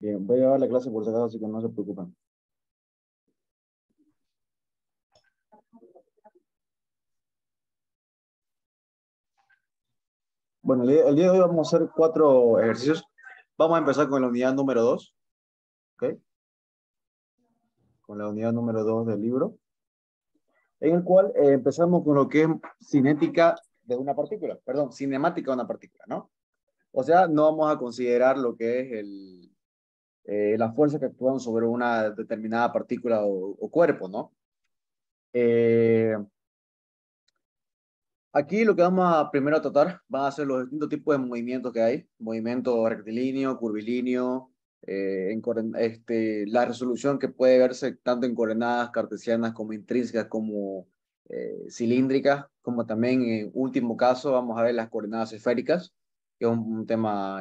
Bien, voy a llevar la clase por si acaso, así que no se preocupen. Bueno, el día de hoy vamos a hacer 4 ejercicios. Vamos a empezar con la unidad número 2, ¿ok? Con la unidad número 2 del libro, en el cual empezamos con lo que es cinética de una partícula, perdón, cinemática de una partícula, ¿no? O sea, no vamos a considerar lo que es la fuerza que actúan sobre una determinada partícula o cuerpo, ¿no? Eh, Aquí lo que vamos a primero a tratar van a ser los distintos tipos de movimientos que hay. Movimiento rectilíneo, curvilíneo, la resolución que puede verse tanto en coordenadas cartesianas como intrínsecas como cilíndricas, como también en último caso vamos a ver las coordenadas esféricas, que es un tema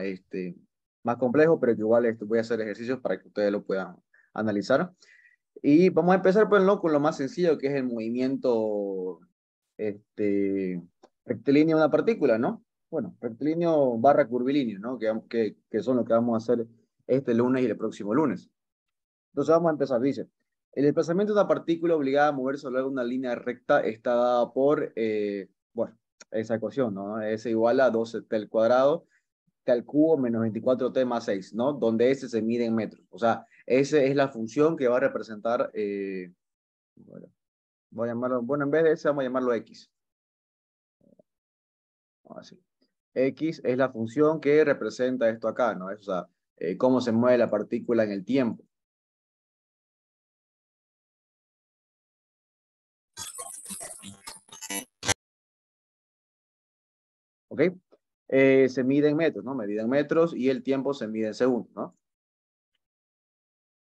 más complejo, pero que igual voy a hacer ejercicios para que ustedes lo puedan analizar. Y vamos a empezar pues, ¿no? Con lo más sencillo, que es el movimiento este, rectilíneo de una partícula, ¿no? Bueno, rectilíneo barra curvilíneo, ¿no? Que son lo que vamos a hacer este lunes y el próximo lunes. Entonces vamos a empezar, dice, el desplazamiento de una partícula obligada a moverse a lo largo de una línea recta está dada por, bueno, esa ecuación, ¿no? S igual a 12t al cuadrado, t al cubo menos 24t más 6, ¿no? Donde S se mide en metros. O sea, S es la función que va a representar, bueno, voy a llamarlo, bueno, en vez de S vamos a llamarlo X. Así. X es la función que representa esto acá, ¿no? O sea, cómo se mueve la partícula en el tiempo. ¿Ok? Se mide en metros, ¿no? Medida en metros y el tiempo se mide en segundos, ¿no?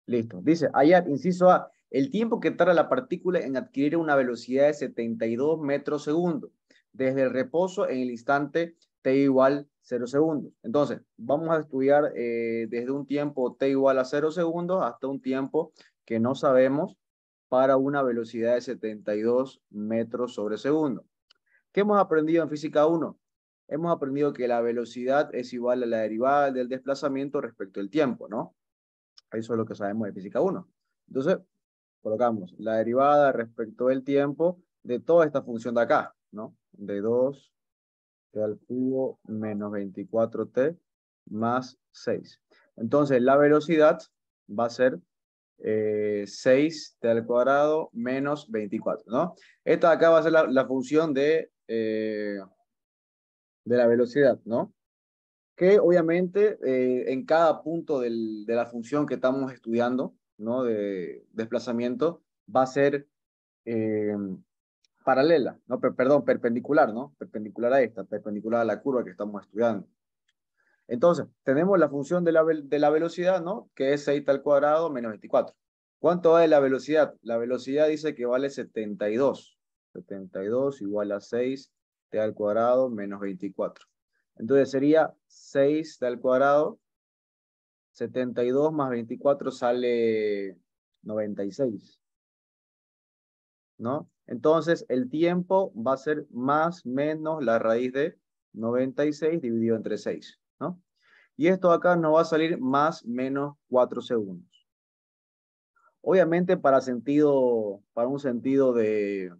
Listo. Dice, hallar, inciso A, el tiempo que tarda la partícula en adquirir una velocidad de 72 metros segundo, desde el reposo en el instante t igual 0 segundos. Entonces, vamos a estudiar desde un tiempo t igual a 0 segundos hasta un tiempo que no sabemos para una velocidad de 72 metros sobre segundo. ¿Qué hemos aprendido en física 1? Hemos aprendido que la velocidad es igual a la derivada del desplazamiento respecto al tiempo, ¿no? Eso es lo que sabemos de física 1. Entonces, colocamos la derivada respecto del tiempo de toda esta función de acá, ¿no? De 2t al cubo menos 24t más 6. Entonces, la velocidad va a ser 6t al cuadrado menos 24, ¿no? Esta de acá va a ser la función de la velocidad, ¿no? Que obviamente en cada punto de la función que estamos estudiando, ¿no? De desplazamiento, va a ser eh, paralela, ¿no? Perdón, perpendicular, ¿no? Perpendicular a esta, perpendicular a la curva que estamos estudiando. Entonces, tenemos la función de la velocidad, ¿no? Que es 6 al cuadrado menos 24. ¿Cuánto vale la velocidad? La velocidad dice que vale 72. 72 igual a 6 t al cuadrado menos 24. Entonces sería 6 t al cuadrado, 72 más 24 sale 96, ¿no? Entonces el tiempo va a ser más menos la raíz de 96 dividido entre 6, ¿no? Y esto acá nos va a salir más menos 4 segundos. Obviamente para un sentido de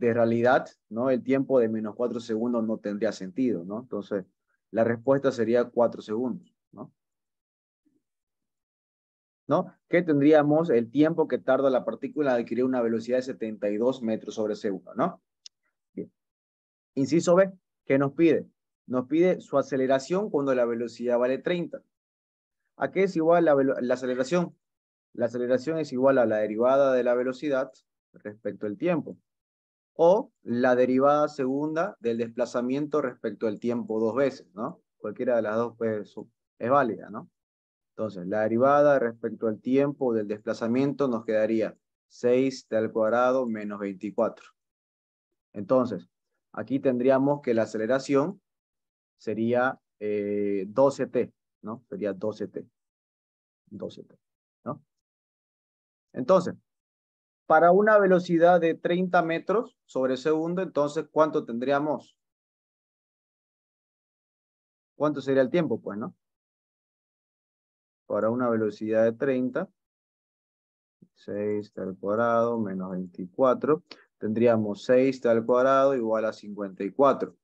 realidad, ¿no? El tiempo de menos 4 segundos no tendría sentido, ¿no? Entonces, la respuesta sería 4 segundos, ¿no? ¿No? Que tendríamos el tiempo que tarda la partícula en adquirir una velocidad de 72 metros sobre segundo, ¿no? Bien. Inciso B, ¿qué nos pide? Nos pide su aceleración cuando la velocidad vale 30. ¿A qué es igual la aceleración? La aceleración es igual a la derivada de la velocidad respecto al tiempo, o la derivada segunda del desplazamiento respecto al tiempo dos veces, ¿no? Cualquiera de las dos pues, es válida, ¿no? Entonces, la derivada respecto al tiempo del desplazamiento nos quedaría 6t al cuadrado menos 24. Entonces, aquí tendríamos que la aceleración sería 12t, ¿no? Sería 12t, 12t, ¿no? Entonces, para una velocidad de 30 metros sobre segundo, entonces, ¿cuánto tendríamos? ¿Cuánto sería el tiempo? Pues, ¿no? para una velocidad de 30, 6t al cuadrado menos 24, tendríamos 6t al cuadrado igual a 54.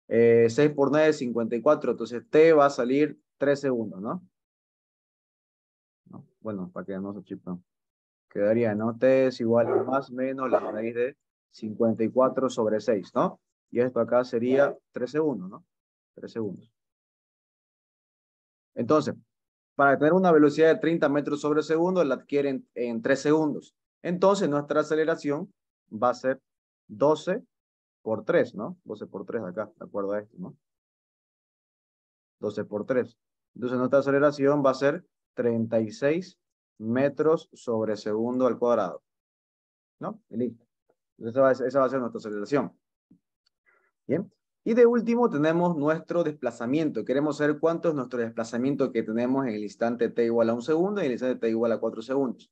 6 por 9 es 54, entonces t va a salir 3 segundos, ¿no? ¿No? Bueno, para que no se chispan. Quedaría, ¿no? T es igual a más o menos la raíz de 54 sobre 6, ¿no? Y esto acá sería 3 segundos, ¿no? 3 segundos. Entonces, para tener una velocidad de 30 metros sobre segundo, la adquieren en 3 segundos. Entonces, nuestra aceleración va a ser 12 por 3, ¿no? 12 por 3 acá, de acuerdo a esto, ¿no? 12 por 3. Entonces, nuestra aceleración va a ser 36 metros sobre segundo al cuadrado, ¿no? Y listo. Esa va a ser nuestra aceleración. Bien. Y de último tenemos nuestro desplazamiento. Queremos saber cuánto es nuestro desplazamiento que tenemos en el instante t igual a 1 segundo y en el instante t igual a 4 segundos.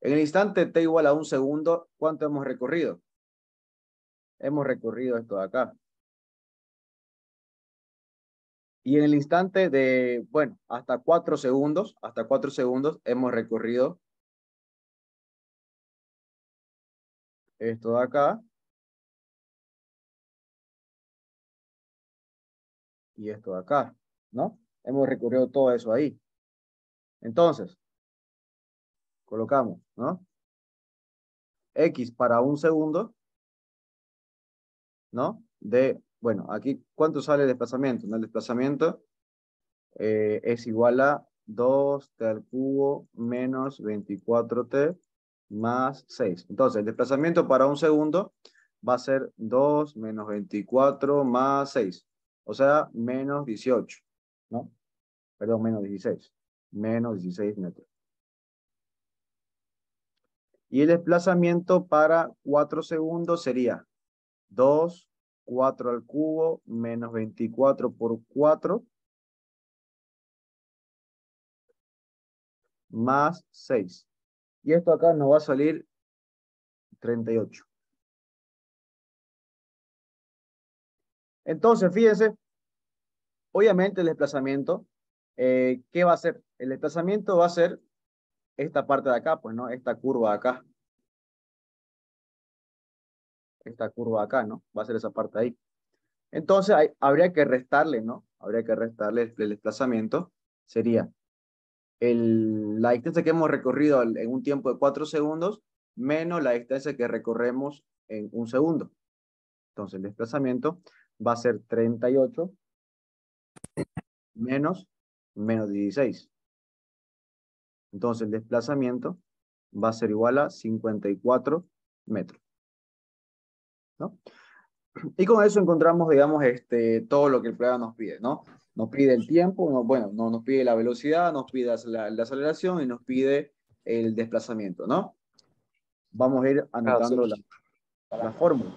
En el instante t igual a 1 segundo, ¿cuánto hemos recorrido? Hemos recorrido esto de acá. Y en el instante de, bueno, hasta 4 segundos, hemos recorrido esto de acá y esto de acá, ¿no? Hemos recorrido todo eso ahí. Entonces, colocamos, ¿no? X para 1 segundo, ¿no? Bueno, aquí, ¿cuánto sale el desplazamiento? ¿No? El desplazamiento es igual a 2t al cubo menos 24t más 6. Entonces, el desplazamiento para 1 segundo va a ser 2 menos 24 más 6. O sea, menos 18, ¿no? Perdón, menos 16. Menos 16 metros. Y el desplazamiento para 4 segundos sería 2, 4 al cubo, menos 24 por 4, más 6. Y esto acá nos va a salir 38. Entonces, fíjense, obviamente el desplazamiento, ¿qué va a ser? El desplazamiento va a ser esta parte de acá, pues, ¿no? Esta curva acá. Esta curva acá, ¿no? Va a ser esa parte ahí. Entonces, habría que restarle, ¿no? Habría que restarle el desplazamiento. Sería la distancia que hemos recorrido en un tiempo de 4 segundos menos la distancia que recorremos en 1 segundo. Entonces, el desplazamiento va a ser 38 menos 16. Entonces, el desplazamiento va a ser igual a 54 metros, ¿no? Y con eso encontramos, digamos, todo lo que el programa nos pide, ¿no? Nos pide el tiempo, bueno, nos pide la velocidad, nos pide la aceleración y nos pide el desplazamiento, ¿no? Vamos a ir Ah, sí. anotando la fórmula.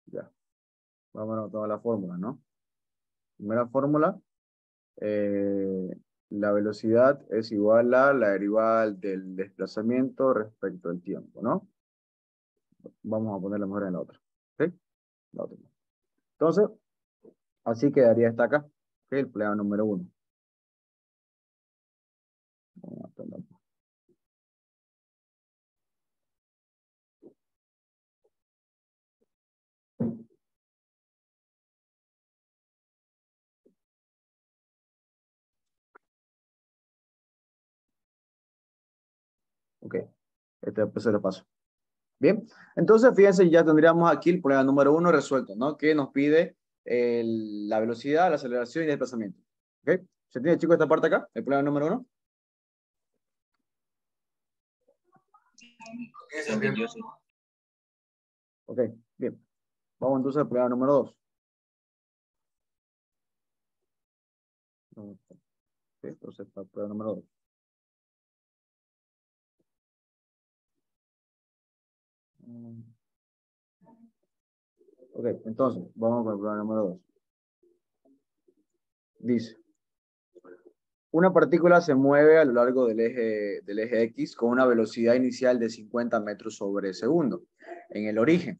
Ya, vamos anotando la fórmula, ¿no? Primera fórmula, la velocidad es igual a la derivada del desplazamiento respecto al tiempo, ¿no? Vamos a ponerla mejor en la otra, ¿ok? La otra. Entonces, así quedaría esta acá, ¿ok? El problema número 1. Vamos a ponerla. Ok, después se lo paso. Bien, entonces fíjense, ya tendríamos aquí el problema número 1 resuelto, ¿no? Que nos pide la velocidad, la aceleración y el desplazamiento. ¿Ok? ¿Se entiende, chicos, esta parte acá? El problema número 1. Se entendió, sí. Ok, bien. Vamos entonces al problema número 2. Ok, entonces para el problema número 2. Ok, entonces, vamos con el problema número 2. Dice, una partícula se mueve a lo largo del eje X con una velocidad inicial de 50 metros sobre segundo en el origen.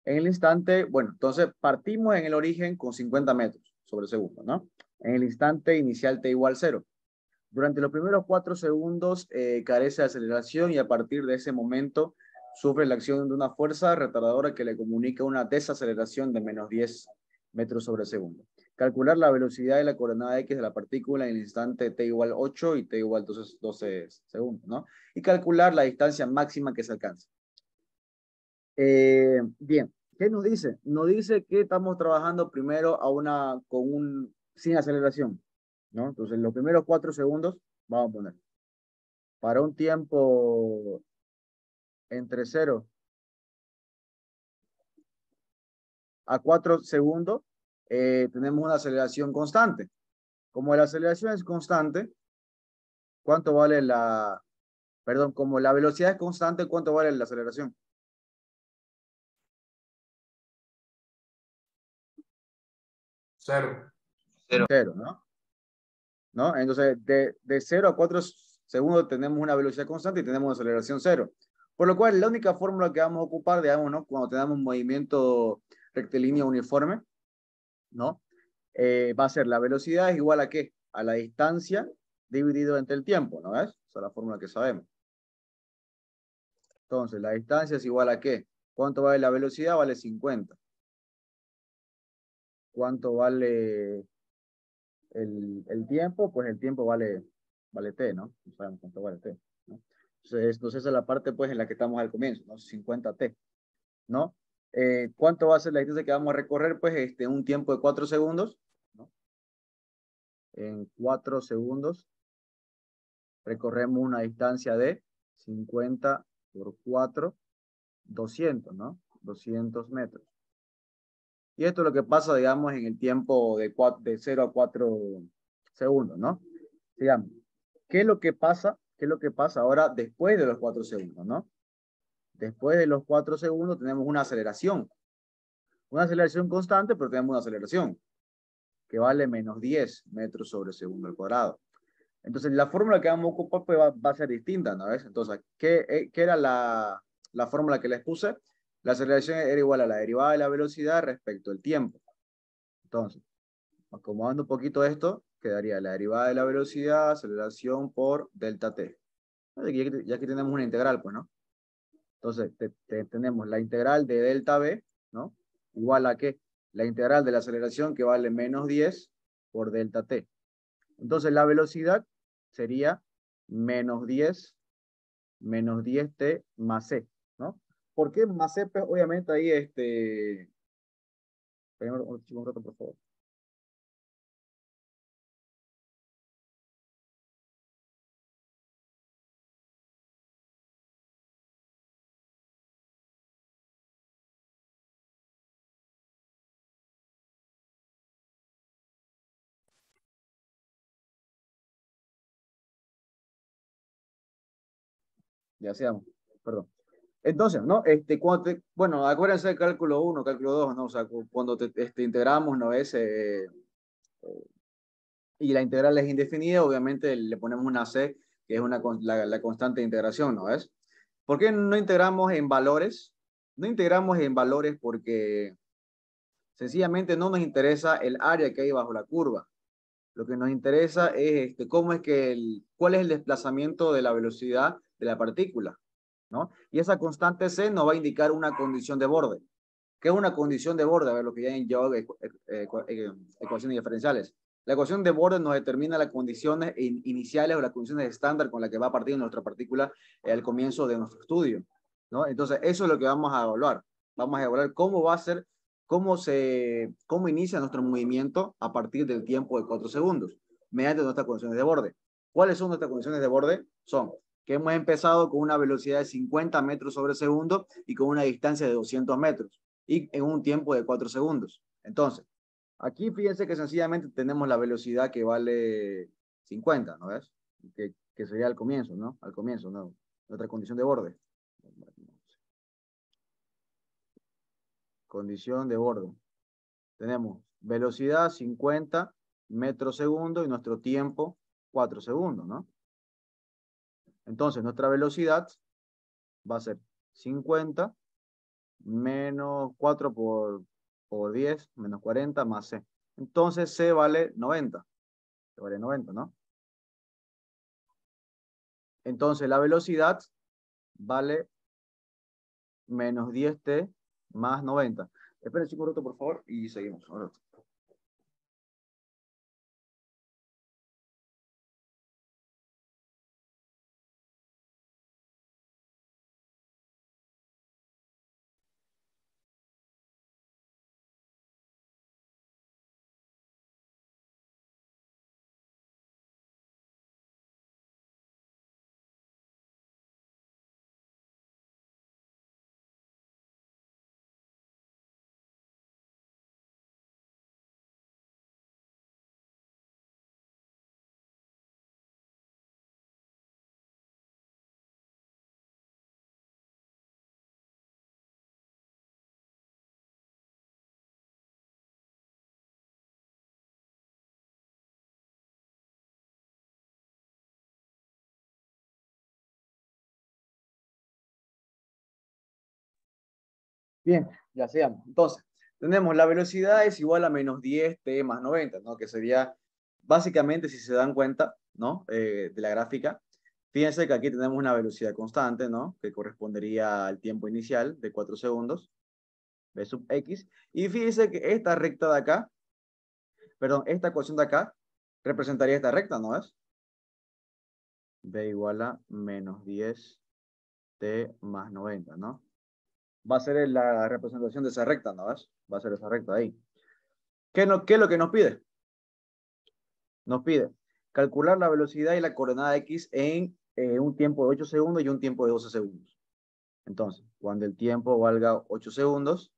En el instante, bueno, entonces partimos en el origen con 50 metros sobre segundo, ¿no? En el instante inicial t igual 0. Durante los primeros 4 segundos carece de aceleración y a partir de ese momento sufre la acción de una fuerza retardadora que le comunica una desaceleración de menos 10 metros sobre segundo. Calcular la velocidad de la coordenada X de la partícula en el instante t igual 8 y t igual 12 segundos, ¿no? Y calcular la distancia máxima que se alcanza. Bien, ¿qué nos dice? Nos dice que estamos trabajando primero sin aceleración, ¿no? Entonces, los primeros 4 segundos, vamos a poner, para un tiempo entre 0 a 4 segundos, tenemos una aceleración constante. Como la aceleración es constante, ¿cuánto vale perdón, como la velocidad es constante, ¿cuánto vale la aceleración? 0. 0, ¿no? ¿No? Entonces, de 0 a 4 segundos tenemos una velocidad constante y tenemos una aceleración 0. Por lo cual, la única fórmula que vamos a ocupar, digamos, ¿no? Cuando tenemos un movimiento rectilíneo uniforme, ¿no? Va a ser la velocidad es igual a ¿qué? A la distancia dividido entre el tiempo, ¿no ves? Esa es la fórmula que sabemos. Entonces, la distancia es igual a ¿qué? ¿Cuánto vale la velocidad? Vale 50. ¿Cuánto vale el tiempo? Pues el tiempo vale t, ¿no? No sabemos cuánto vale t, ¿no? Entonces esa es la parte pues en la que estamos al comienzo, ¿no? 50t, ¿no? ¿Cuánto va a ser la distancia que vamos a recorrer? Pues un tiempo de 4 segundos, ¿no? En 4 segundos recorremos una distancia de 50 por 4, 200, ¿no? 200 metros. Y esto es lo que pasa, digamos, en el tiempo de 0 a 4 segundos, ¿no? Digamos, ¿qué es lo que pasa? ¿Qué es lo que pasa ahora después de los 4 segundos, ¿no? Después de los 4 segundos tenemos una aceleración. Una aceleración constante, pero tenemos una aceleración que vale menos 10 metros sobre segundo al cuadrado. Entonces, la fórmula que vamos a ocupar pues, va a ser distinta, ¿no ves? Entonces, ¿qué era la fórmula que les puse? La aceleración era igual a la derivada de la velocidad respecto al tiempo. Entonces, acomodando un poquito esto, quedaría la derivada de la velocidad, aceleración por delta t. Ya que tenemos una integral, pues, ¿no? Entonces, tenemos la integral de delta b, ¿no? Igual a ¿qué? La integral de la aceleración que vale menos 10 por delta t. Entonces, la velocidad sería menos 10t más c, ¿no? ¿Por qué más c? Pues, obviamente ahí, Espérame un rato, por favor. Ya seamos, perdón. Entonces, ¿no? Bueno, acuérdense del cálculo 1, cálculo 2, ¿no? O sea, cuando integramos, ¿no? Y la integral es indefinida, obviamente le ponemos una c, que es la constante de integración, ¿no ves? ¿Por qué no integramos en valores? No integramos en valores porque sencillamente no nos interesa el área que hay bajo la curva. Lo que nos interesa es cuál es el desplazamiento de la velocidad de la partícula, ¿no? Y esa constante c nos va a indicar una condición de borde. ¿Qué es una condición de borde? A ver, lo que ya en ecuaciones diferenciales. La ecuación de borde nos determina las condiciones iniciales o las condiciones estándar con las que va a partir nuestra partícula al comienzo de nuestro estudio, ¿no? Entonces, eso es lo que vamos a evaluar. Vamos a evaluar cómo va a ser, cómo inicia nuestro movimiento a partir del tiempo de 4 segundos, mediante nuestras condiciones de borde. ¿Cuáles son nuestras condiciones de borde? Son que hemos empezado con una velocidad de 50 metros sobre segundo y con una distancia de 200 metros y en un tiempo de 4 segundos. Entonces, aquí fíjense que sencillamente tenemos la velocidad que vale 50, ¿no ves? Que sería al comienzo, ¿no? Al comienzo, ¿no? Nuestra condición de borde. Condición de borde. Tenemos velocidad 50 metros segundo y nuestro tiempo 4 segundos, ¿no? Entonces, nuestra velocidad va a ser 50 menos 4 por 10, menos 40, más C. Entonces C vale 90. C vale 90, ¿no? Entonces la velocidad vale menos 10T más 90. Esperen 5 minutos, por favor, y seguimos. Ahora. Bien, ya seamos. Entonces, tenemos la velocidad es igual a menos 10T más 90, ¿no? Que sería, básicamente, si se dan cuenta, ¿no? De la gráfica, fíjense que aquí tenemos una velocidad constante, ¿no? Que correspondería al tiempo inicial de 4 segundos, v sub x. Y fíjense que esta recta de acá, perdón, esta ecuación de acá, representaría esta recta, ¿no es? V igual a menos 10T más 90, ¿no? Va a ser la representación de esa recta, ¿no ves? Va a ser esa recta ahí. ¿Qué es lo que nos pide? Nos pide calcular la velocidad y la coordenada X en un tiempo de 8 segundos y un tiempo de 12 segundos. Entonces, cuando el tiempo valga 8 segundos,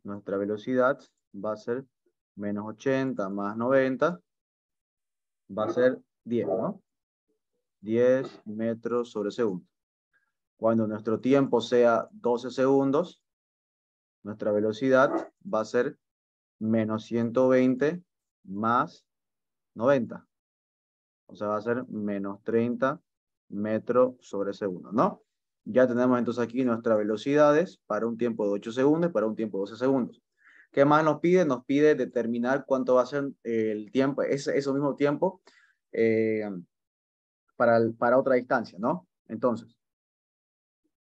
nuestra velocidad va a ser menos 80 más 90, va a ser 10, ¿no? 10 metros sobre segundo. Cuando nuestro tiempo sea 12 segundos, nuestra velocidad va a ser menos 120 más 90. O sea, va a ser menos 30 metros sobre segundo, ¿no? Ya tenemos entonces aquí nuestras velocidades para un tiempo de 8 segundos y para un tiempo de 12 segundos. ¿Qué más nos pide? Nos pide determinar cuánto va a ser el tiempo, ese mismo tiempo eh, para otra distancia, ¿no? Entonces,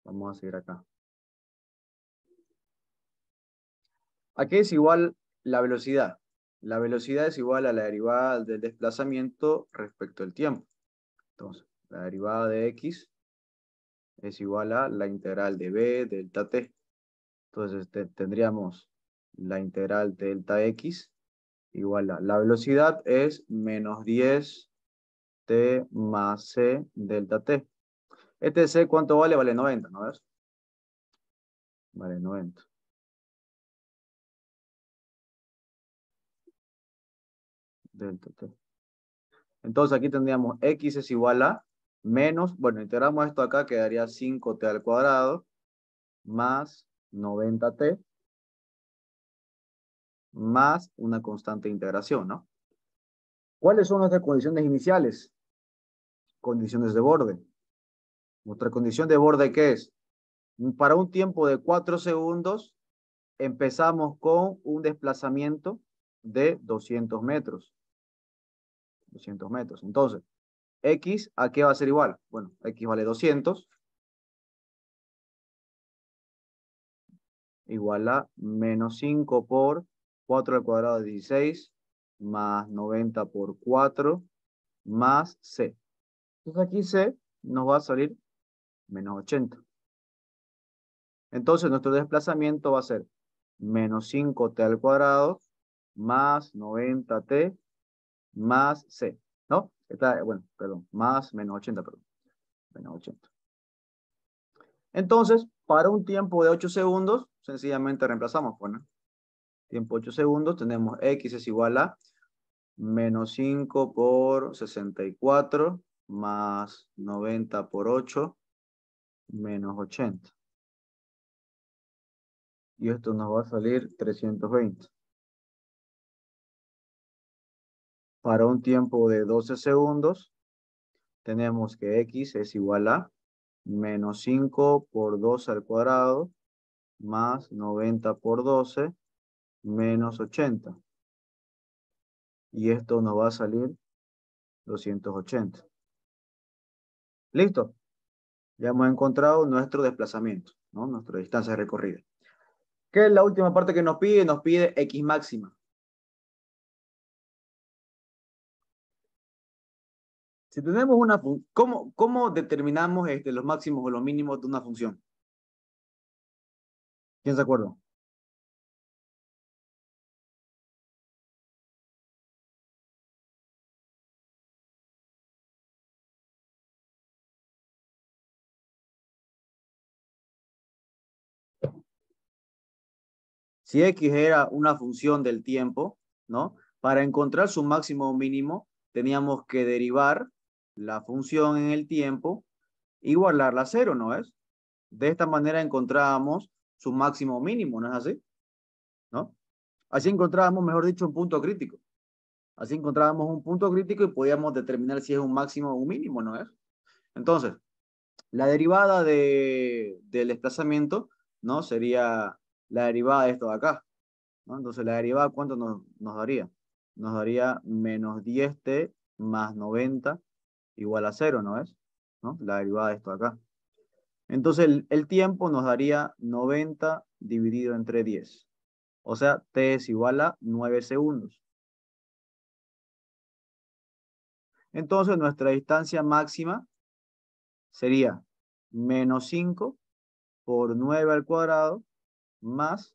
vamos a seguir acá. Aquí es igual la velocidad. La velocidad es igual a la derivada del desplazamiento respecto al tiempo. Entonces, la derivada de x es igual a la integral de b delta t. Entonces tendríamos la integral delta x igual a la velocidad es menos 10t más c delta t. Este c, ¿cuánto vale? Vale 90, ¿no ves? Vale 90. Delta t. Entonces aquí tendríamos x es igual a menos, bueno, integramos esto acá, quedaría 5t al cuadrado más 90t más una constante de integración, ¿no? ¿Cuáles son nuestras condiciones iniciales? Condiciones de borde. Nuestra condición de borde, ¿qué es? Para un tiempo de 4 segundos, empezamos con un desplazamiento de 200 metros. 200 metros. Entonces, X, ¿a qué va a ser igual? Bueno, X vale 200, igual a menos 5 por 4 al cuadrado de 16, más 90 por 4, más C. Entonces aquí C nos va a salir menos 80. Entonces nuestro desplazamiento va a ser menos 5t al cuadrado más 90t más c, ¿no? Bueno, perdón, más menos 80, perdón. Menos 80. Entonces, para un tiempo de 8 segundos, sencillamente reemplazamos, bueno, tiempo 8 segundos, tenemos x es igual a menos 5 por 64 más 90 por 8 menos 80. Y esto nos va a salir 320. Para un tiempo de 12 segundos, tenemos que x es igual a menos 5 por 2 al cuadrado más 90 por 12 menos 80. Y esto nos va a salir 280. ¿Listo? Ya hemos encontrado nuestro desplazamiento, ¿no? Nuestra distancia recorrida. ¿Qué es la última parte que nos pide? Nos pide X máxima. Si tenemos una función, ¿cómo determinamos los máximos o los mínimos de una función? ¿Quién se acuerda? Si X era una función del tiempo, ¿no? Para encontrar su máximo o mínimo, teníamos que derivar la función en el tiempo, igualarla a cero, ¿no es? De esta manera encontrábamos su máximo o mínimo, ¿no es así? ¿No? Así encontrábamos, mejor dicho, un punto crítico. Así encontrábamos un punto crítico y podíamos determinar si es un máximo o un mínimo, ¿no es? Entonces, la derivada del desplazamiento, ¿no? Sería la derivada de esto de acá, ¿no? Entonces, la derivada, ¿cuánto nos daría? Nos daría menos 10t más 90 igual a cero, ¿no es? ¿No? La derivada de esto de acá. Entonces, el tiempo nos daría 90 dividido entre 10. O sea, t es igual a 9 segundos. Entonces, nuestra distancia máxima sería menos 5 por 9 al cuadrado más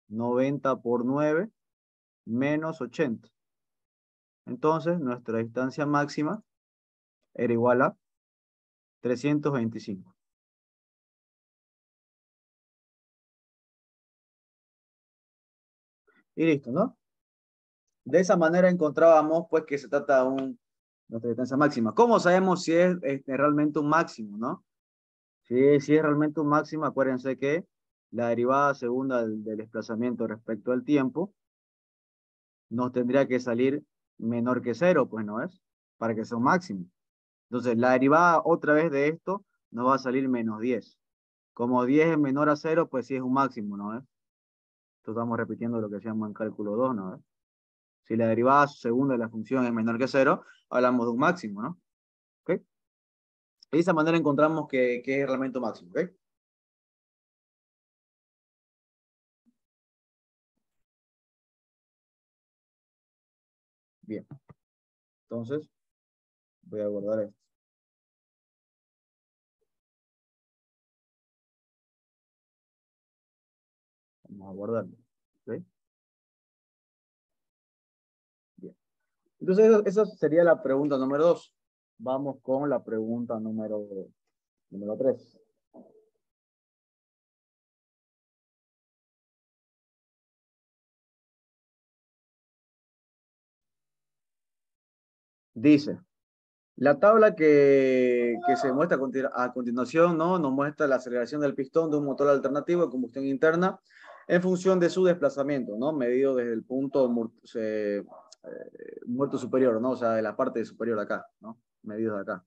90 por 9 menos 80. Entonces, nuestra distancia máxima era igual a 325. Y listo, ¿no? De esa manera encontrábamos pues que se trata de nuestra distancia máxima. ¿Cómo sabemos si es realmente un máximo, no? Si es realmente un máximo, acuérdense que la derivada segunda del desplazamiento respecto al tiempo nos tendría que salir menor que cero, pues no es, para que sea un máximo. Entonces, la derivada otra vez de esto nos va a salir menos 10. Como 10 es menor a cero, pues sí es un máximo, ¿no es? Entonces estamos repitiendo lo que hacíamos en cálculo 2, ¿no es? Si la derivada segunda de la función es menor que cero, hablamos de un máximo, ¿no? ¿Ok? De esa manera encontramos que es realmente un máximo, ¿ok? Bien, entonces voy a guardar esto. Vamos a guardarlo, ¿ok? Bien. Entonces, esa sería la pregunta número 2. Vamos con la pregunta número 3. Dice, la tabla que se muestra a continuación, ¿no? Nos muestra la aceleración del pistón de un motor alternativo de combustión interna en función de su desplazamiento, ¿no? Medido desde el punto muerto superior, ¿no? O sea, de la parte superior de acá, ¿no? Medido de acá.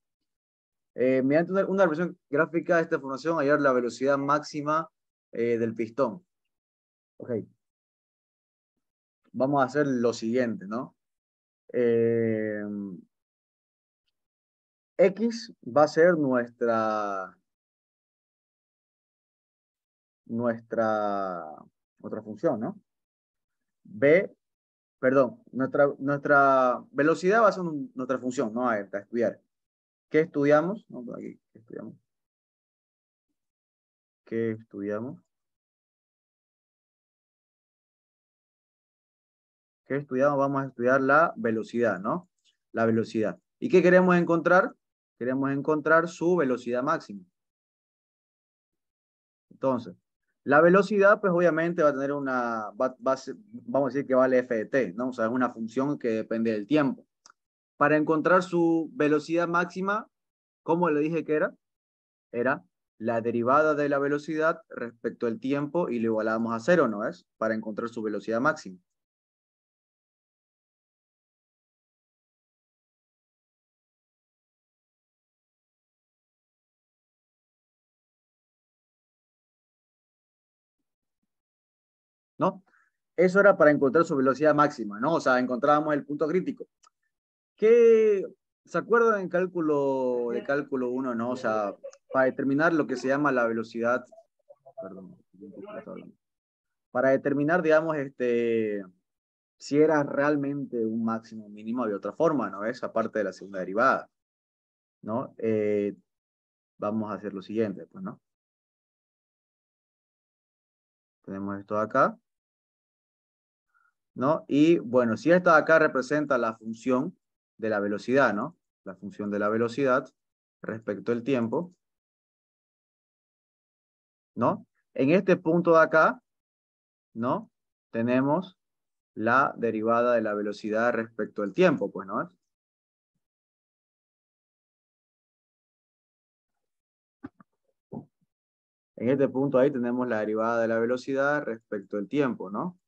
Mediante una representación gráfica de esta información, hallar la velocidad máxima del pistón. Ok, vamos a hacer lo siguiente, ¿no? Eh, X va a ser nuestra función, ¿no? B, perdón, nuestra velocidad va a ser nuestra función, ¿no? A estudiar. ¿Qué estudiamos? No, por aquí, ¿qué estudiamos? ¿Qué estudiamos? ¿Qué estudiamos? Vamos a estudiar la velocidad, ¿no? La velocidad. ¿Y qué queremos encontrar? Queremos encontrar su velocidad máxima. Entonces, la velocidad, pues obviamente va a tener vamos a decir que vale f de t, ¿no? O sea, es una función que depende del tiempo. Para encontrar su velocidad máxima, ¿cómo le dije que era? Era la derivada de la velocidad respecto al tiempo y lo igualamos a cero, ¿no es? Para encontrar su velocidad máxima. ¿no? Eso era para encontrar su velocidad máxima, ¿no? O sea, encontrábamos el punto crítico. ¿Qué se acuerdan en cálculo de cálculo uno, no? O sea, para determinar lo que se llama la velocidad, perdón, para determinar, digamos, si era realmente un máximo mínimo, había otra forma, ¿no? Esa parte de la segunda derivada, ¿no? Vamos a hacer lo siguiente, pues, ¿no? Tenemos esto acá, ¿no? Y bueno, si esta de acá representa la función de la velocidad, ¿no? La función de la velocidad respecto al tiempo, ¿no? En este punto de acá, ¿no? Tenemos la derivada de la velocidad respecto al tiempo, pues, ¿no? En este punto ahí tenemos la derivada de la velocidad respecto al tiempo, ¿no?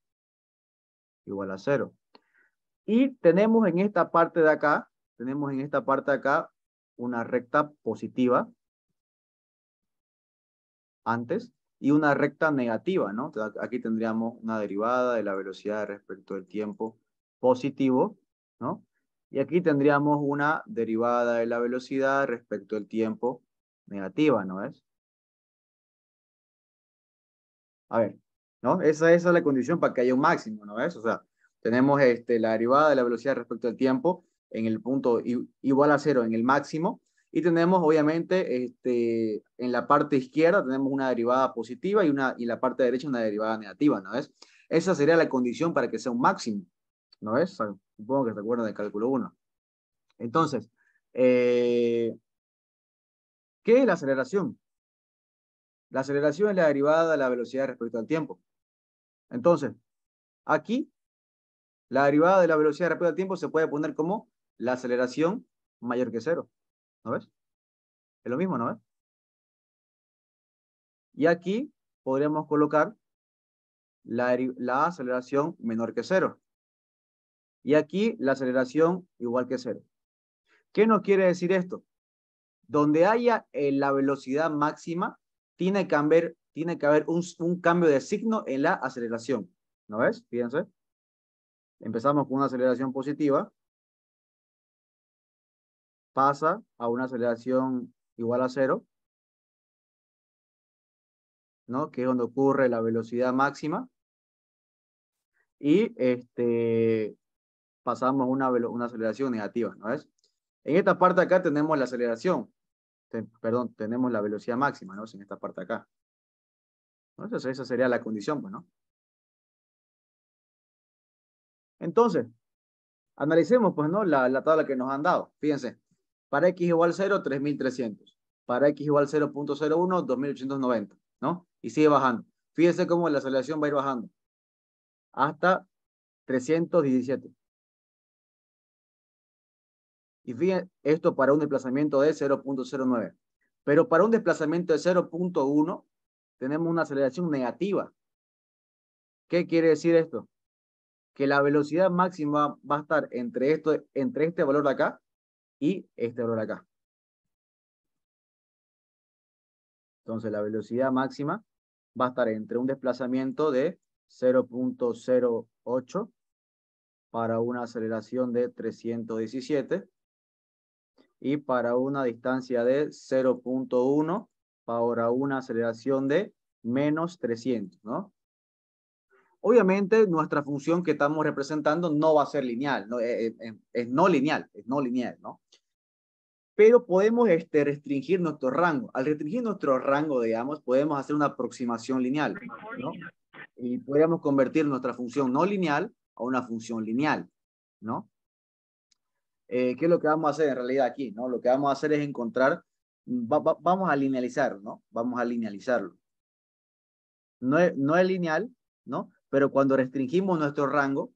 Igual a cero. Y tenemos en esta parte de acá, una recta positiva antes y una recta negativa, ¿no? Entonces, aquí tendríamos una derivada de la velocidad respecto al tiempo positivo, ¿no? Y aquí tendríamos una derivada de la velocidad respecto al tiempo negativa, ¿no es? A ver, ¿no? Esa es la condición para que haya un máximo, ¿no es? O sea, tenemos la derivada de la velocidad respecto al tiempo en el punto igual a cero en el máximo y tenemos obviamente en la parte izquierda tenemos una derivada positiva y en la parte derecha una derivada negativa, ¿no es? Esa sería la condición para que sea un máximo, ¿no es? Supongo que se acuerdan del cálculo uno. Entonces, ¿qué es la aceleración? La aceleración es la derivada de la velocidad respecto al tiempo. Entonces, aquí la derivada de la velocidad respecto al tiempo se puede poner como la aceleración mayor que cero. ¿No ves? Es lo mismo, ¿no ves? Y aquí podríamos colocar la aceleración menor que cero. Y aquí la aceleración igual que cero. ¿Qué nos quiere decir esto? Donde haya la velocidad máxima, tiene que haber un cambio de signo en la aceleración. ¿No ves? Fíjense. Empezamos con una aceleración positiva, pasa a una aceleración igual a cero, ¿no? Que es donde ocurre la velocidad máxima, y pasamos a una aceleración negativa, ¿no es? En esta parte acá tenemos la aceleración, perdón, tenemos la velocidad máxima, ¿no? En esta parte acá. ¿No? Esa sería la condición, pues, ¿no? Entonces, analicemos, pues, ¿no? La tabla que nos han dado. Fíjense, para x igual 0, 3300. Para x igual 0.01, 2890, ¿no? Y sigue bajando. Fíjense cómo la aceleración va a ir bajando hasta 317. Y fíjense, esto para un desplazamiento de 0.09. Pero para un desplazamiento de 0.1 tenemos una aceleración negativa. ¿Qué quiere decir esto? Que la velocidad máxima va a estar entre este valor de acá y este valor de acá. Entonces la velocidad máxima va a estar entre un desplazamiento de 0.08 para una aceleración de 317 y para una distancia de 0.1 para una aceleración de menos 300, ¿no? Obviamente, nuestra función que estamos representando no va a ser lineal, ¿no? Es no lineal, ¿no? Pero podemos restringir nuestro rango. Al restringir nuestro rango, digamos, podemos hacer una aproximación lineal, ¿no? Y podríamos convertir nuestra función no lineal a una función lineal, ¿no? ¿Qué es lo que vamos a hacer en realidad aquí, ¿no? Lo que vamos a hacer es encontrar, vamos a linealizar, ¿no? Vamos a linealizarlo. No es lineal, ¿no? Pero cuando restringimos nuestro rango,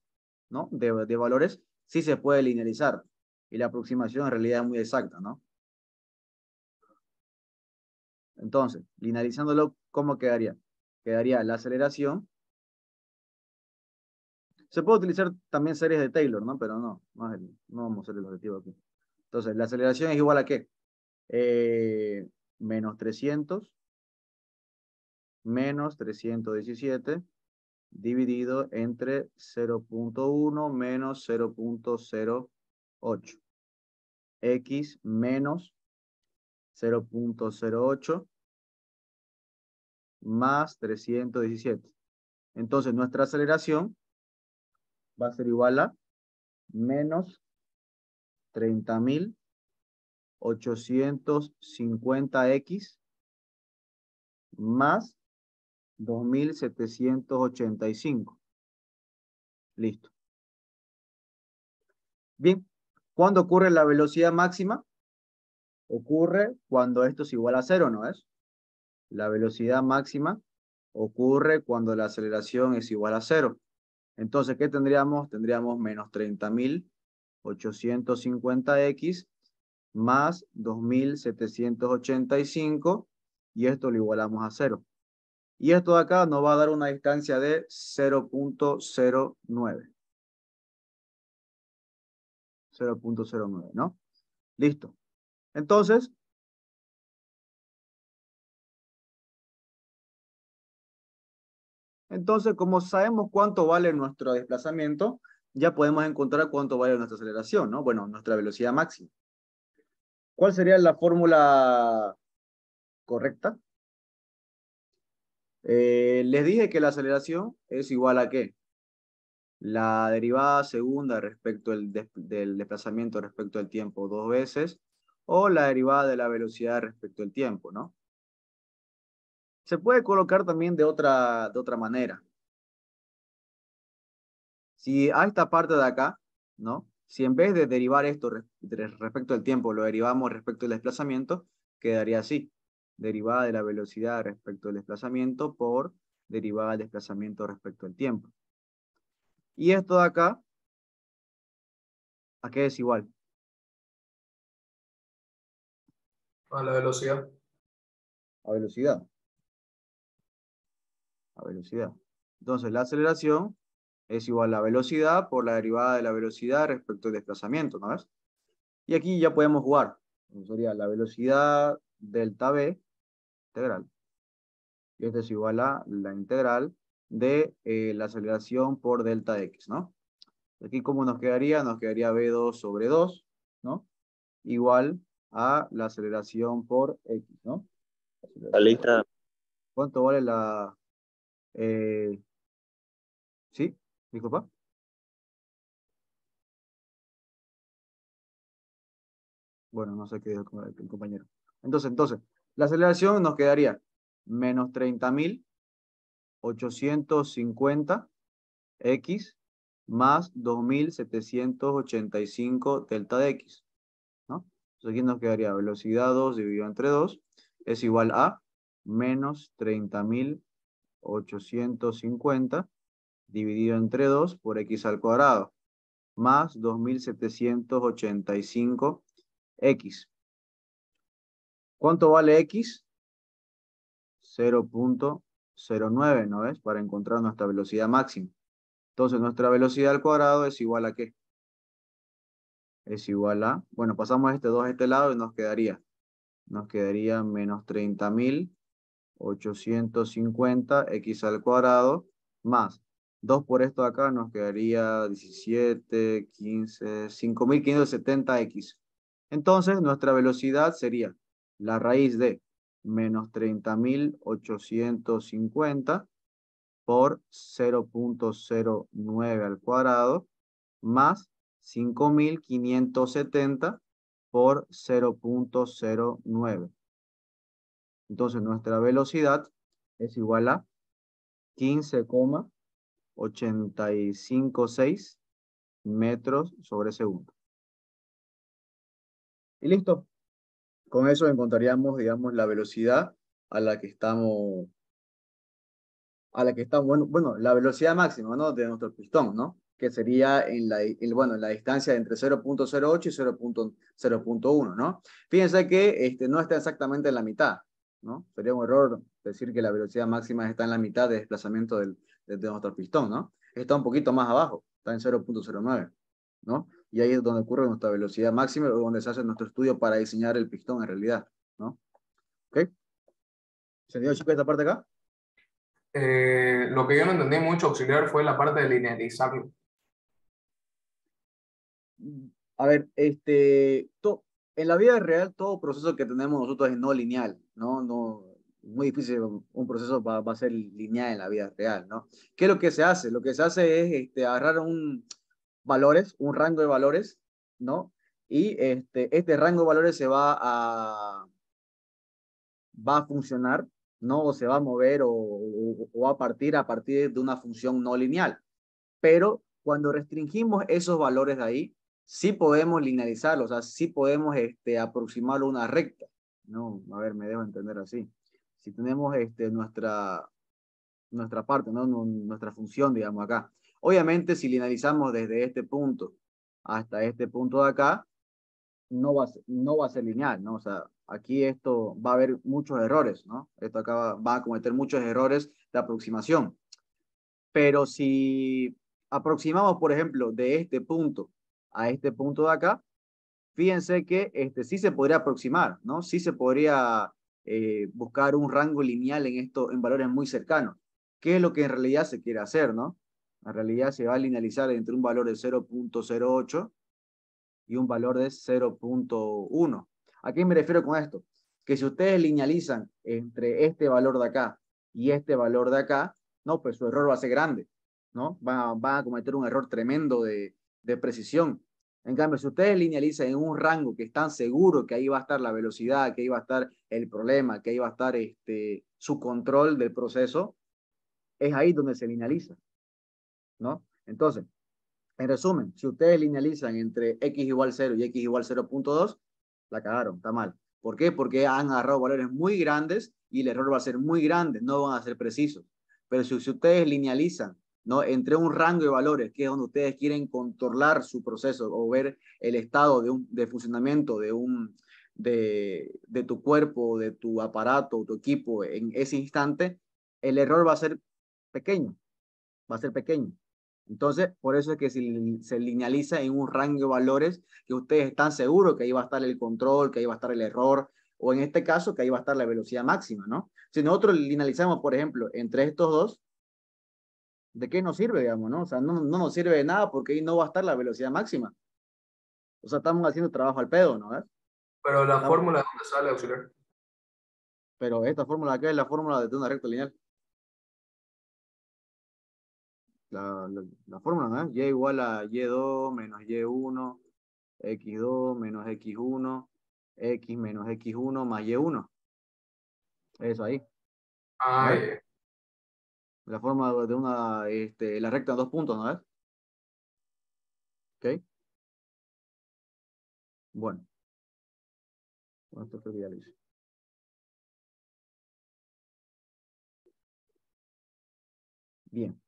¿no? De valores, sí se puede linealizar. Y la aproximación en realidad es muy exacta, ¿no? Entonces, linealizándolo, ¿cómo quedaría? Quedaría la aceleración. Se puede utilizar también series de Taylor, ¿no? Pero no vamos a hacer el objetivo aquí. Entonces, la aceleración es igual a ¿qué? Menos 300, menos 317 dividido entre 0.1 menos 0.08. X menos 0.08 más 317. Entonces, nuestra aceleración va a ser igual a menos 30.850X más 2.785. Listo. Bien, ¿cuándo ocurre la velocidad máxima? Ocurre cuando esto es igual a cero, ¿no es? La velocidad máxima ocurre cuando la aceleración es igual a cero. Entonces, ¿qué tendríamos? Tendríamos menos 30.850X más 2.785 y esto lo igualamos a cero. Y esto de acá nos va a dar una distancia de 0.09. 0.09, ¿no? Listo. Entonces, como sabemos cuánto vale nuestro desplazamiento, ya podemos encontrar cuánto vale nuestra aceleración, ¿no? Bueno, nuestra velocidad máxima. ¿Cuál sería la fórmula correcta? Les dije que la aceleración es igual a ¿qué? La derivada segunda respecto del desplazamiento respecto al tiempo 2 veces, o la derivada de la velocidad respecto al tiempo, ¿no? Se puede colocar también de otra manera. Si a esta parte de acá, ¿no? Si en vez de derivar esto respecto al tiempo, lo derivamos respecto al desplazamiento, quedaría así. Derivada de la velocidad respecto al desplazamiento por derivada del desplazamiento respecto al tiempo. Y esto de acá, ¿a qué es igual? A la velocidad. A velocidad. A velocidad. Entonces, la aceleración es igual a velocidad por la derivada de la velocidad respecto al desplazamiento, ¿no ves? Y aquí ya podemos jugar. Sería la velocidad delta V integral. Y esto es igual a la integral de la aceleración por delta X, ¿no? Aquí, ¿cómo nos quedaría? Nos quedaría V2 sobre 2, ¿no? Igual a la aceleración por X, ¿no? Lista. ¿Cuánto vale la... ¿Sí? Disculpa. Bueno, no sé qué dijo el compañero. Entonces, la aceleración nos quedaría menos 30.850 X más 2.785 delta de X, ¿no? Entonces aquí nos quedaría velocidad 2 dividido entre 2 es igual a menos 30.850 dividido entre 2 por X al cuadrado, más 2.785 X. ¿Cuánto vale X? 0.09, ¿no ves? Para encontrar nuestra velocidad máxima. Entonces, nuestra velocidad al cuadrado es igual a ¿qué? Es igual a, bueno, pasamos este 2 a este lado y nos quedaría menos 30.850 X al cuadrado, más 2 por esto de acá nos quedaría 17, 15, 5.570 X. Entonces, nuestra velocidad sería la raíz de menos 30.850 por 0.09 al cuadrado más 5.570 por 0.09. Entonces nuestra velocidad es igual a 15,856 metros sobre segundo. Y listo. Con eso encontraríamos, digamos, la velocidad a la que estamos, bueno, la velocidad máxima, ¿no? De nuestro pistón, ¿no? Que sería en la distancia entre 0.08 y 0.1, ¿no? Fíjense que no está exactamente en la mitad, ¿no? Sería un error decir que la velocidad máxima está en la mitad de desplazamiento de nuestro pistón, ¿no? Está un poquito más abajo, está en 0.09, ¿no? Y ahí es donde ocurre nuestra velocidad máxima, o donde se hace nuestro estudio para diseñar el pistón en realidad, ¿no? ¿Ok? ¿Se dio, chicos, esta parte acá? Lo que yo no entendí mucho, auxiliar, fue la parte de linealizarlo. A ver, en la vida real todo proceso que tenemos nosotros es no lineal, ¿no? No, muy difícil un proceso va a ser lineal en la vida real, ¿no? ¿Qué es lo que se hace? Lo que se hace es agarrar un rango de valores, ¿no? Y este rango de valores va a funcionar, ¿no? O se va a mover o a partir de una función no lineal. Pero cuando restringimos esos valores de ahí, sí podemos linealizarlos, o sea, sí podemos aproximarlo a una recta, ¿no? A ver, me dejo entender así. Si tenemos nuestra parte, ¿no? Nuestra función, digamos, acá. Obviamente, si linealizamos desde este punto hasta este punto de acá, no va a ser lineal, ¿no? O sea, aquí esto va a haber muchos errores, ¿no? Esto acá va a cometer muchos errores de aproximación. Pero si aproximamos, por ejemplo, de este punto a este punto de acá, fíjense que sí se podría aproximar, ¿no? Sí se podría buscar un rango lineal en valores muy cercanos. ¿Qué es lo que en realidad se quiere hacer, no? En realidad se va a linealizar entre un valor de 0.08 y un valor de 0.1. ¿A qué me refiero con esto? Que si ustedes linealizan entre este valor de acá y este valor de acá, no, pues su error va a ser grande, ¿no? Van a cometer un error tremendo de precisión. En cambio, si ustedes linealizan en un rango que están seguros que ahí va a estar la velocidad, que ahí va a estar el problema, que ahí va a estar su control del proceso, es ahí donde se linealiza, ¿no? Entonces, en resumen, si ustedes linealizan entre x igual 0 y x igual 0.2, la cagaron, está mal. ¿Por qué? Porque han agarrado valores muy grandes y el error va a ser muy grande, no van a ser precisos. Pero si ustedes linealizan, ¿no? Entre un rango de valores, que es donde ustedes quieren controlar su proceso o ver el estado de funcionamiento de tu cuerpo, de tu aparato, tu equipo en ese instante, el error va a ser pequeño, va a ser pequeño. Entonces, por eso es que se linealiza en un rango de valores que ustedes están seguros que ahí va a estar el control, que ahí va a estar el error, o en este caso, que ahí va a estar la velocidad máxima, ¿no? Si nosotros linealizamos, por ejemplo, entre estos dos, ¿de qué nos sirve, digamos, no? O sea, no nos sirve de nada porque ahí no va a estar la velocidad máxima. O sea, estamos haciendo trabajo al pedo, ¿no? ¿Ves? Pero la Estamos, fórmula de dónde sale, auxiliar. pero esta fórmula acá es la fórmula de una recta lineal. La fórmula, ¿no? Y igual a y2 menos y1 x2 menos x1, x menos x1 más y1. Eso ahí. ¿No Ah, ves? La forma de la recta en dos puntos, ¿no ves? ¿Ok? Bueno, con esto creo que ya lo hice. Bien.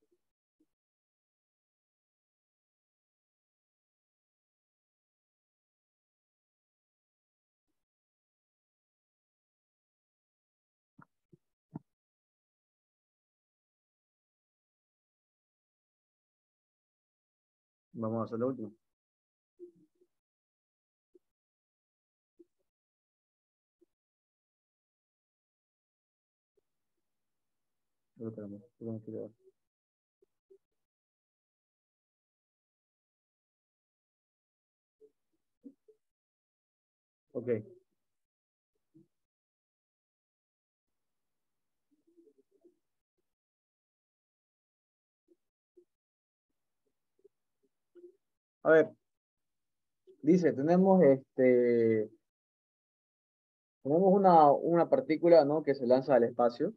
Vamos a hacer lo último. Ok. A ver, dice, tenemos una partícula, ¿no? Que se lanza al espacio,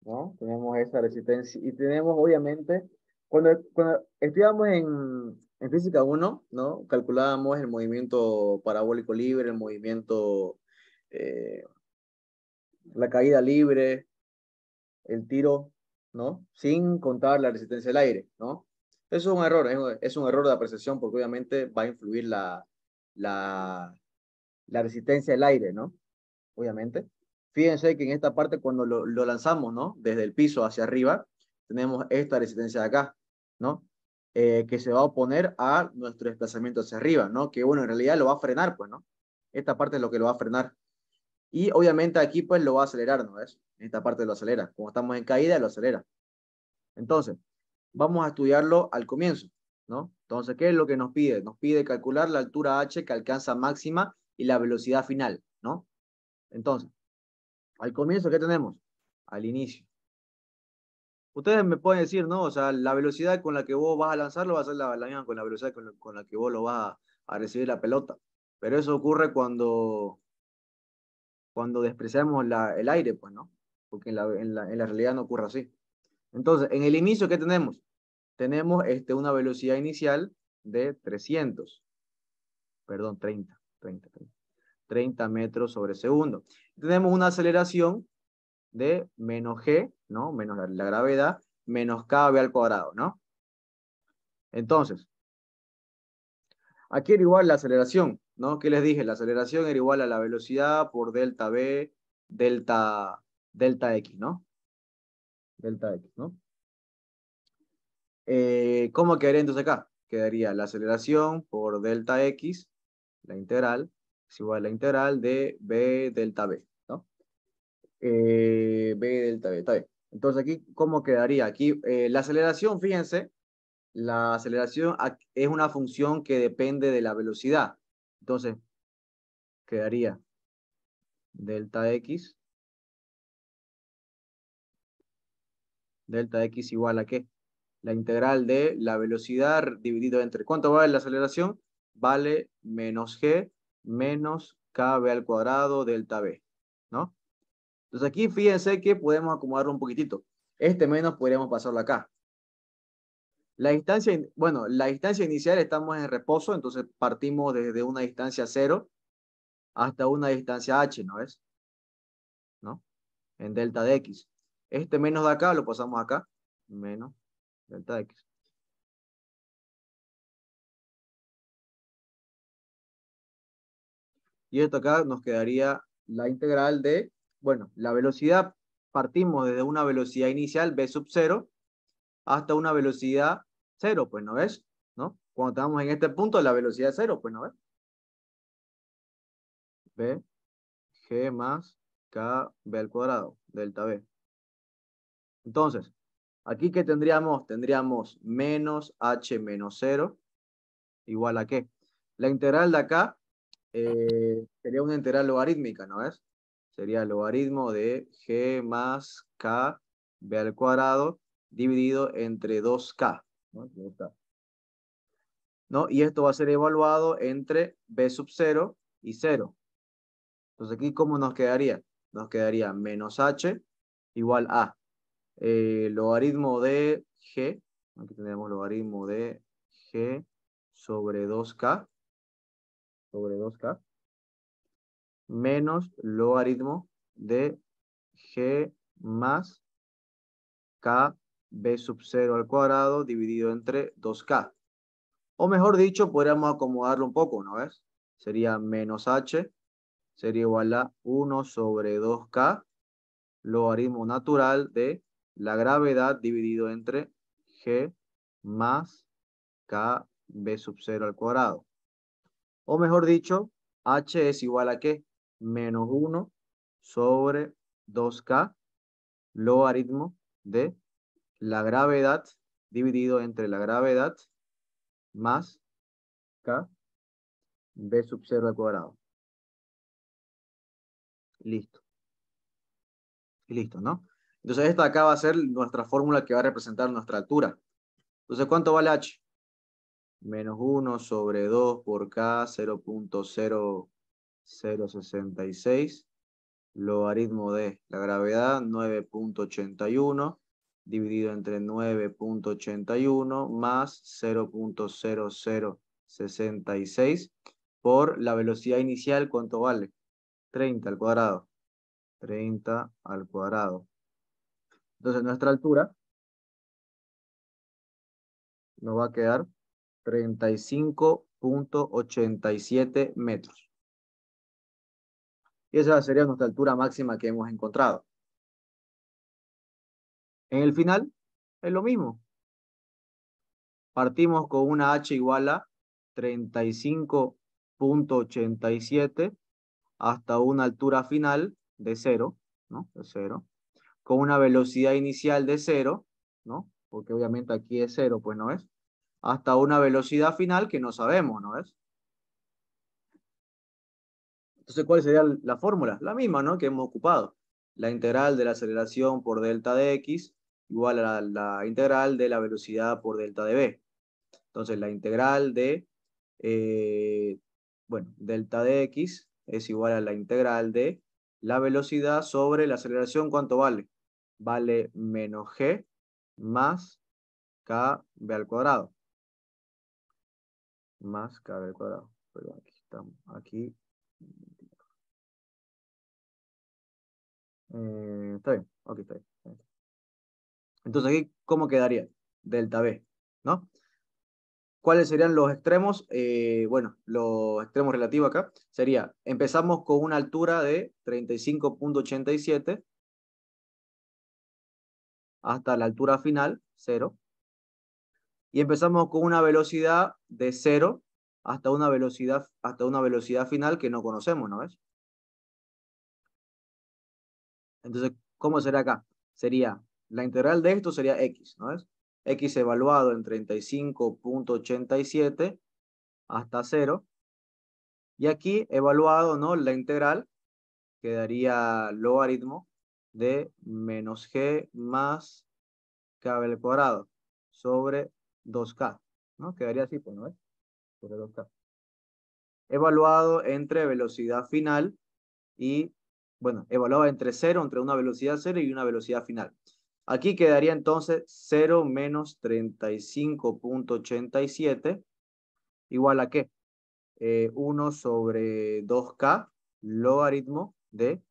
¿no? Tenemos esa resistencia y tenemos, obviamente, cuando estudiamos en física uno, ¿no? Calculábamos el movimiento parabólico libre, el movimiento, eh, la caída libre, el tiro, ¿no? Sin contar la resistencia del aire, ¿no? Eso es un error, es un error de apreciación porque obviamente va a influir la, la resistencia del aire, ¿no? Obviamente. Fíjense que en esta parte cuando lo lanzamos, ¿no? Desde el piso hacia arriba, tenemos esta resistencia de acá, ¿no? Que se va a oponer a nuestro desplazamiento hacia arriba, ¿no? Que bueno, en realidad lo va a frenar, pues, ¿no? Esta parte es lo que lo va a frenar. Y obviamente aquí pues lo va a acelerar, ¿no ves? Esta parte lo acelera. Como estamos en caída, lo acelera. Entonces, vamos a estudiarlo al comienzo, ¿no? Entonces, ¿qué es lo que nos pide? Nos pide calcular la altura h que alcanza máxima y la velocidad final, ¿no? Entonces, al comienzo, ¿qué tenemos? Al inicio. Ustedes me pueden decir, ¿no? O sea, la velocidad con la que vos vas a lanzarlo va a ser la misma con la velocidad con la que vos lo vas a recibir la pelota. Pero eso ocurre cuando despreciamos el aire, pues, ¿no? Porque en la realidad no ocurre así. Entonces, en el inicio, ¿qué tenemos? Tenemos una velocidad inicial de 30 metros sobre segundo. Tenemos una aceleración de menos g, ¿no? Menos la gravedad, menos kb al cuadrado, ¿no? Entonces, aquí era igual la aceleración, ¿no? ¿Qué les dije? La aceleración era igual a la velocidad por delta v, delta x, ¿no? Delta x, ¿no? ¿Cómo quedaría entonces acá? Quedaría la aceleración por delta x, la integral, es igual a la integral de b delta b, ¿no? B delta b, está bien. Entonces aquí, ¿cómo quedaría? Aquí la aceleración, fíjense, la aceleración es una función que depende de la velocidad. Entonces, quedaría delta x igual a ¿qué? La integral de la velocidad dividido entre, ¿cuánto vale la aceleración? Vale menos g menos kb al cuadrado delta b, ¿no? Entonces aquí fíjense que podemos acomodarlo un poquitito. Este menos podríamos pasarlo acá. La distancia inicial estamos en reposo, entonces partimos desde una distancia 0 hasta una distancia h, ¿no ves? ¿No? En delta de x. Este menos de acá lo pasamos acá, menos delta de x. Y esto acá nos quedaría la integral de, bueno, la velocidad, partimos desde una velocidad inicial, v sub 0, hasta una velocidad 0, pues, ¿no ves? ¿No? Cuando estamos en este punto, la velocidad es 0, pues, ¿no ves? B, G más K, B al cuadrado, delta B. Entonces, aquí ¿qué tendríamos? Tendríamos menos H menos 0, igual a ¿qué? La integral de acá sería una integral logarítmica, ¿no ves? Sería el logaritmo de G más K, B al cuadrado, dividido entre 2K, ¿no? 2K. ¿No? Y esto va a ser evaluado entre B sub 0 y 0. Entonces aquí, ¿cómo nos quedaría? Nos quedaría menos H igual a logaritmo de G. Aquí tenemos logaritmo de G sobre 2K, menos logaritmo de G más K B sub 0 al cuadrado dividido entre 2K. O mejor dicho, podríamos acomodarlo un poco, ¿no ves? Sería menos H, sería igual a 1 sobre 2K, logaritmo natural de la gravedad dividido entre G más K B sub 0 al cuadrado. O mejor dicho, H es igual a ¿qué? Menos 1 sobre 2K, logaritmo de la gravedad dividido entre la gravedad más K B sub 0 al cuadrado. Listo. Y listo, ¿no? Entonces esta acá va a ser nuestra fórmula que va a representar nuestra altura. Entonces, ¿cuánto vale H? Menos 1 sobre 2 por K, 0.0066. Logaritmo de la gravedad, 9.81. Dividido entre 9.81 más 0.0066 por la velocidad inicial, ¿cuánto vale? 30 al cuadrado. 30 al cuadrado. Entonces nuestra altura nos va a quedar 35.87 metros. Y esa sería nuestra altura máxima que hemos encontrado. En el final es lo mismo. Partimos con una h igual a 35.87 hasta una altura final de 0, ¿no? De 0. Con una velocidad inicial de 0, ¿no? porque obviamente aquí es 0, pues, ¿no es? Hasta una velocidad final que no sabemos, ¿no es? Entonces, ¿cuál sería la fórmula? La misma, ¿no? Que hemos ocupado. La integral de la aceleración por delta de x igual a la integral de la velocidad por delta de b. Entonces, la integral de, bueno, delta de x es igual a la integral de la velocidad sobre la aceleración. ¿Cuánto vale? Vale menos g más kb al cuadrado. Más kb al cuadrado. Perdón, aquí estamos. Aquí. Está bien. Ok, está bien. Entonces aquí, ¿cómo quedaría? Delta B, ¿no? ¿Cuáles serían los extremos? Bueno, los extremos relativos acá sería, empezamos con una altura de 35,87 hasta la altura final, 0, y empezamos con una velocidad de 0 hasta una velocidad final que no conocemos, ¿no ves? Entonces, ¿cómo será acá? Sería, la integral de esto sería x, ¿no ves? X evaluado en 35,87 hasta 0. Y aquí evaluado, ¿no? La integral quedaría logaritmo de menos g más k al cuadrado sobre 2k, ¿no? Quedaría así, pues, ¿no ves? Sobre 2k. Evaluado entre velocidad final y, bueno, evaluado entre 0, entre una velocidad 0 y una velocidad final. Aquí quedaría entonces 0 menos 35,87 igual a ¿qué? 1 sobre 2k logaritmo de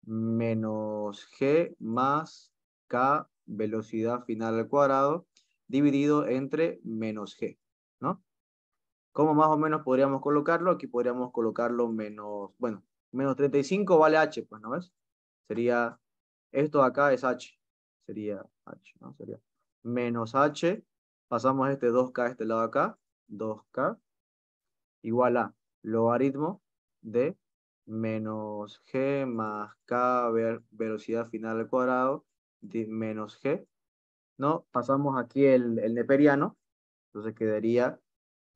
menos g más k velocidad final al cuadrado dividido entre menos g, ¿no? ¿Cómo más o menos podríamos colocarlo? Aquí podríamos colocarlo menos, bueno, menos 35 vale h, pues, ¿no ves? Sería, esto de acá es h, sería h, ¿no? Sería menos h, pasamos este 2k a este lado de acá, 2k igual a logaritmo de menos g más k velocidad final al cuadrado de menos g, ¿no? Pasamos aquí el neperiano, entonces quedaría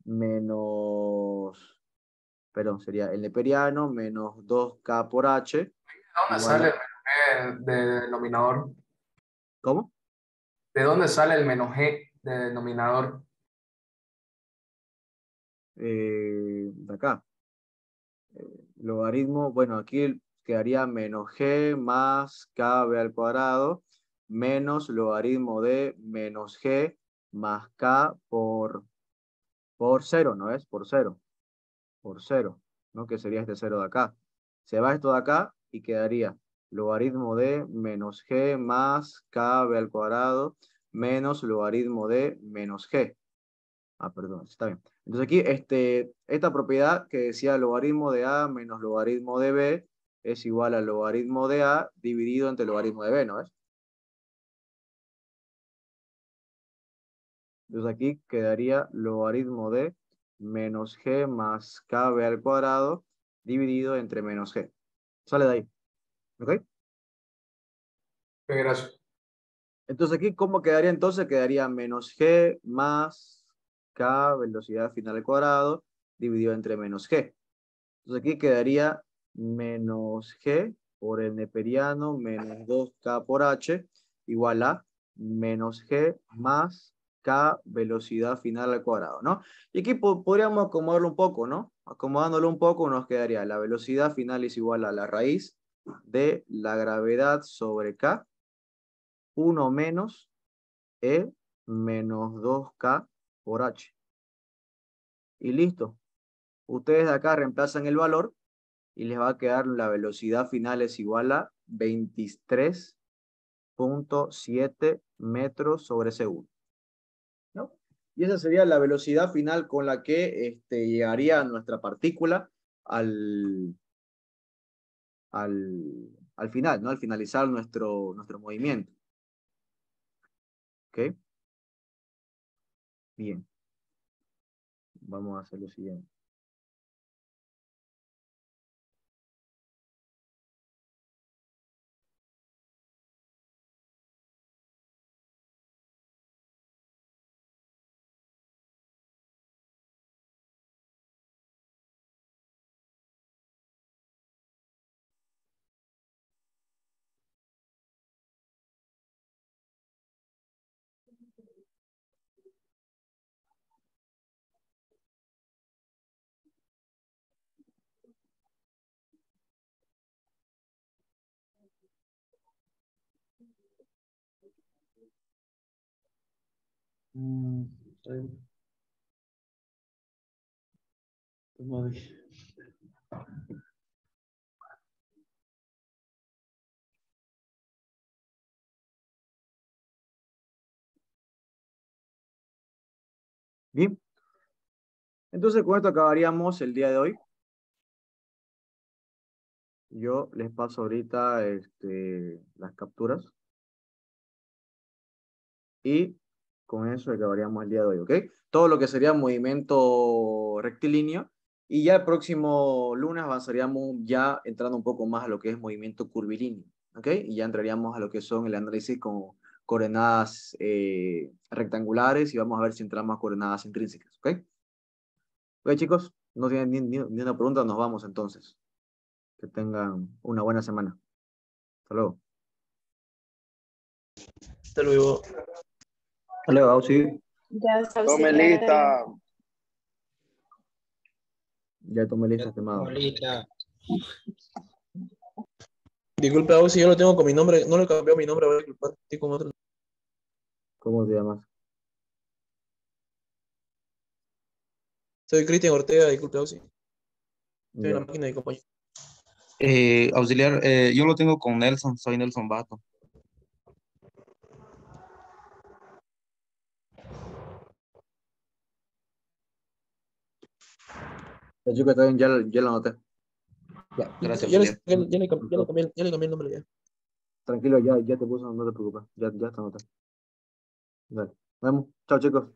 menos, perdón, sería el neperiano menos 2k por h ¿De dónde igual sale a, el menos G de denominador? ¿cómo? ¿De dónde sale el menos G de denominador? De acá. Logaritmo, bueno, aquí quedaría menos g más kb al cuadrado menos logaritmo de menos g más k por 0, ¿no es? Por 0, ¿no? Que sería este 0 de acá. Se va esto de acá y quedaría logaritmo de menos g más kb al cuadrado menos logaritmo de menos g. Ah, perdón, está bien. Entonces aquí, esta propiedad que decía logaritmo de A menos logaritmo de B es igual al logaritmo de A dividido entre logaritmo de B, ¿no es? Entonces aquí quedaría logaritmo de menos G más KB al cuadrado dividido entre menos G. Sale de ahí, ¿ok? Qué gracias. Entonces aquí, ¿cómo quedaría entonces? Quedaría menos G más K velocidad final al cuadrado dividido entre menos G. Entonces aquí quedaría menos G por el neperiano menos 2K por H igual a menos G más K velocidad final al cuadrado, ¿no? Y aquí podríamos acomodarlo un poco, ¿no? Acomodándolo un poco nos quedaría la velocidad final es igual a la raíz de la gravedad sobre K, 1 menos E menos 2K por H. Y listo. Ustedes de acá reemplazan el valor y les va a quedar la velocidad final es igual a 23,7 metros sobre segundo, ¿no? Y esa sería la velocidad final con la que llegaría nuestra partícula al, al final, ¿no? Al finalizar nuestro movimiento. ¿Ok? Bien, vamos a hacer lo siguiente. Está bien. Toma de- Bien. Entonces, con esto acabaríamos el día de hoy. Yo les paso ahorita las capturas. Y con eso acabaríamos el día de hoy, ¿ok? Todo lo que sería movimiento rectilíneo. Y ya el próximo lunes avanzaríamos ya entrando un poco más a lo que es movimiento curvilíneo, ¿ok? Y ya entraríamos a lo que son el análisis con coordenadas rectangulares y vamos a ver si entramos a coordenadas intrínsecas, ¿ok? Ok, chicos, no tienen ni una pregunta, nos vamos entonces. Que tengan una buena semana. Hasta luego. Hasta luego. Hasta luego, Auxi. Ya está Tome auxiliar. lista. Ya tomé lista, estimado. Ahorita. Disculpe, Agus, si yo lo tengo con mi nombre, no le cambió mi nombre, voy a disculpar, estoy con otro. ¿Cómo te llamas? Soy Cristian Ortega, disculpe, Agus. Estoy en Ya. la máquina de compañía. Auxiliar, yo lo tengo con Nelson, soy Nelson Bato. El chico está bien, ya lo anoté. Ya, gracias, Ya le, auxiliar. ya le cambié el nombre ya. Tranquilo, ya te puso, no te preocupes. Ya está anotado. Dale. Nos vemos. Chao, chicos.